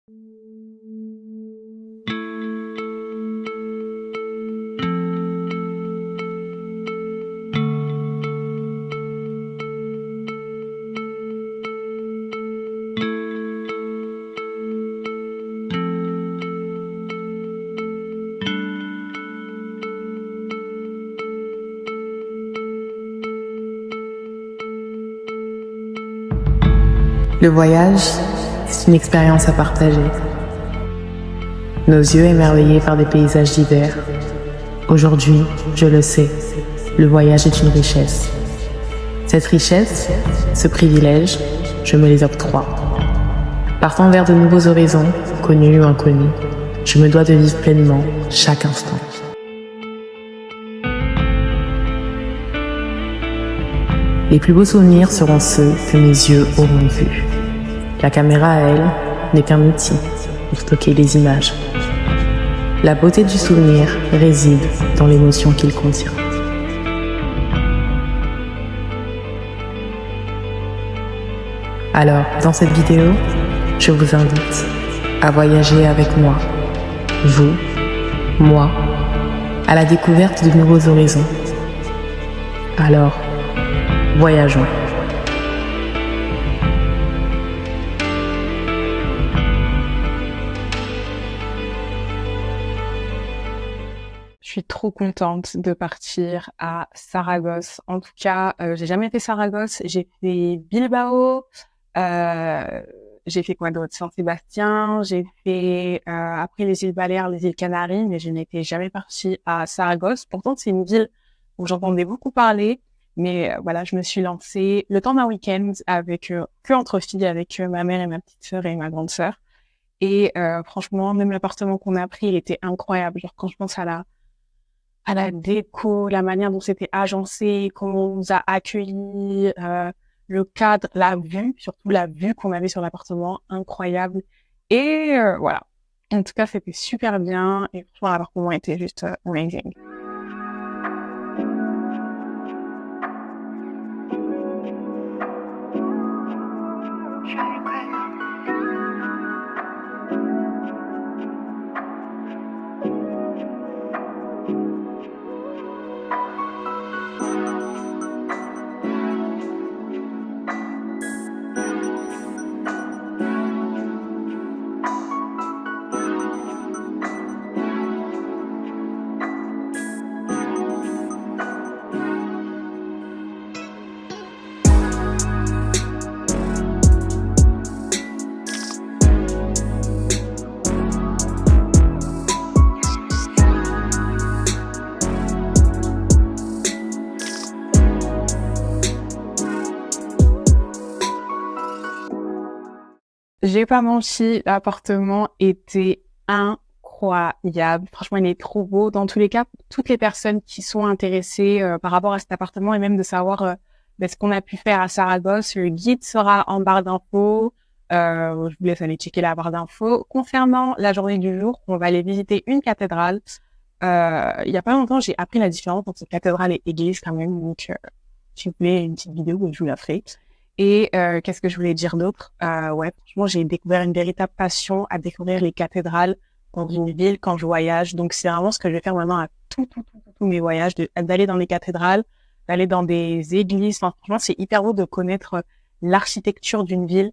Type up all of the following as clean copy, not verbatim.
Le voyage, c'est une expérience à partager. Nos yeux émerveillés par des paysages divers. Aujourd'hui, je le sais, le voyage est une richesse. Cette richesse, ce privilège, je me les octroie. Partant vers de nouveaux horizons, connus ou inconnus, je me dois de vivre pleinement chaque instant. Les plus beaux souvenirs seront ceux que mes yeux auront vus. La caméra, elle, n'est qu'un outil pour stocker les images. La beauté du souvenir réside dans l'émotion qu'il contient. Alors, dans cette vidéo, je vous invite à voyager avec moi, vous, moi, à la découverte de nouveaux horizons. Alors, voyageons. Je suis trop contente de partir à Saragosse. En tout cas, j'ai jamais fait Saragosse. J'ai fait Bilbao. J'ai fait quoi d'autre? Saint-Sébastien. J'ai fait après les îles Baléares, les îles Canaries, mais je n'étais jamais partie à Saragosse. Pourtant, c'est une ville où j'entendais beaucoup parler. Mais voilà, je me suis lancée le temps d'un week-end avec que entre filles, avec ma mère et ma petite sœur et ma grande sœur. Et franchement, même l'appartement qu'on a pris, il était incroyable. Genre quand je pense à la déco, la manière dont c'était agencé, comment on nous a accueillis, le cadre, la vue, surtout la vue qu'on avait sur l'appartement, incroyable. Et voilà. En tout cas, c'était super bien. Et franchement, l'appartement était juste amazing. J'ai pas menti, l'appartement était incroyable. Franchement, il est trop beau. Dans tous les cas, toutes les personnes qui sont intéressées par rapport à cet appartement et même de savoir ce qu'on a pu faire à Saragosse, le guide sera en barre d'infos. Je vous laisse aller checker la barre d'infos. Concernant la journée du jour, on va aller visiter une cathédrale. Il y a pas longtemps, j'ai appris la différence entre cathédrale et église quand même. Donc, si vous voulez une petite vidéo, je vous la ferai. Et qu'est-ce que je voulais dire d'autre? Ouais, franchement, j'ai découvert une véritable passion à découvrir les cathédrales dans une ville quand je voyage. Donc, c'est vraiment ce que je vais faire maintenant à tous mes voyages, d'aller dans les cathédrales, d'aller dans des églises. Enfin, franchement, c'est hyper beau de connaître l'architecture d'une ville.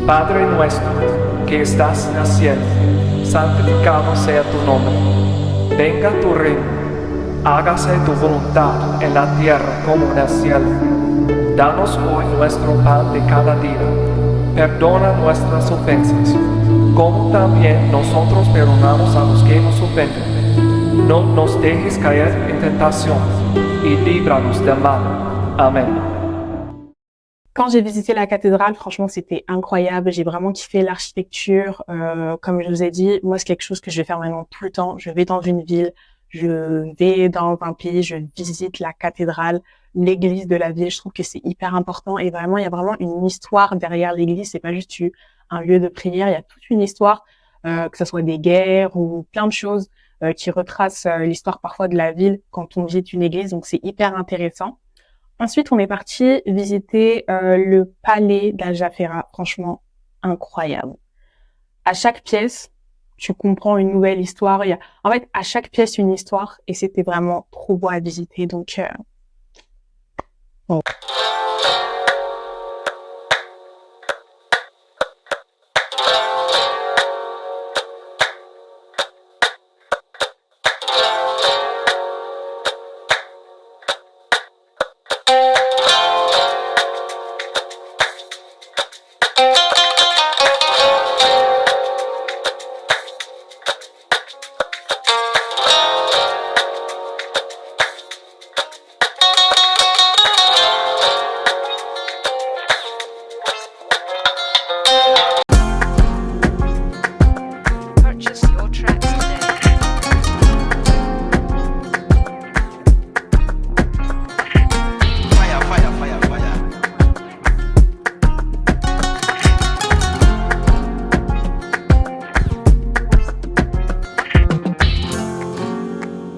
Padre nuestro, que estás en el cielo, santificado sea tu nombre. Venga tu reino, hágase tu voluntad en la tierra como en el cielo. Danos hoy nuestro pan de cada día. Perdona nuestras ofensas, como también nosotros perdonamos a los que nos ofenden. No nos dejes caer en tentación, y líbranos del mal. Amén. Quand j'ai visité la cathédrale, franchement, c'était incroyable. J'ai vraiment kiffé l'architecture. Comme je vous ai dit, moi, c'est quelque chose que je vais faire maintenant tout le temps. Je vais dans une ville, je vais dans un pays, je visite la cathédrale, l'église de la ville. Je trouve que c'est hyper important et vraiment, il y a vraiment une histoire derrière l'église. C'est pas juste un lieu de prière. Il y a toute une histoire, que ce soit des guerres ou plein de choses qui retracent l'histoire parfois de la ville quand on visite une église. Donc, c'est hyper intéressant. Ensuite, on est parti visiter le palais d'Al-Jafera. Franchement, incroyable. À chaque pièce, tu comprends une nouvelle histoire. En fait, à chaque pièce, une histoire. Et c'était vraiment trop beau à visiter. Donc, bon.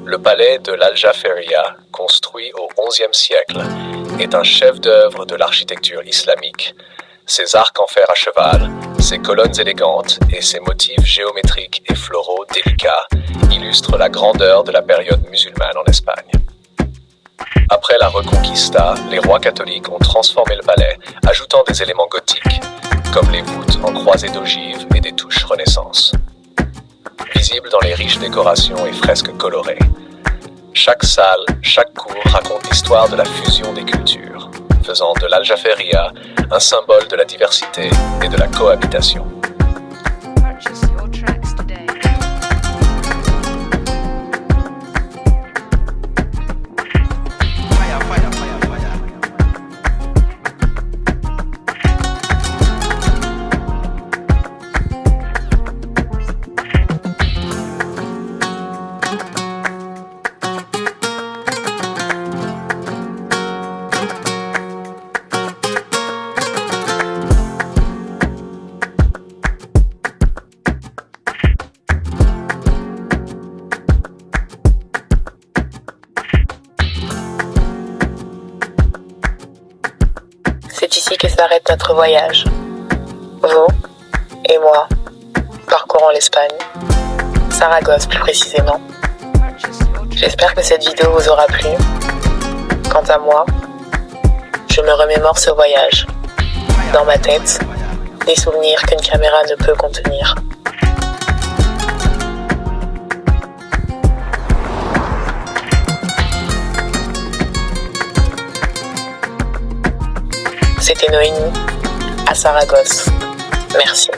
Le palais de l'Al-Jaferia, construit au XIe siècle, est un chef-d'œuvre de l'architecture islamique. Ses arcs en fer à cheval, ses colonnes élégantes et ses motifs géométriques et floraux délicats illustrent la grandeur de la période musulmane en Espagne. Après la Reconquista, les rois catholiques ont transformé le palais, ajoutant des éléments gothiques, comme les voûtes en croisée d'ogives et des touches Renaissance. Visible dans les riches décorations et fresques colorées. Chaque salle, chaque cour raconte l'histoire de la fusion des cultures, faisant de l'Al-Jaferia un symbole de la diversité et de la cohabitation. C'est ici que s'arrête notre voyage. Vous et moi parcourons l'Espagne, Saragosse plus précisément. J'espère que cette vidéo vous aura plu. Quant à moi, je me remémore ce voyage. Dans ma tête, des souvenirs qu'une caméra ne peut contenir. C'était Noémie, à Saragosse. Merci.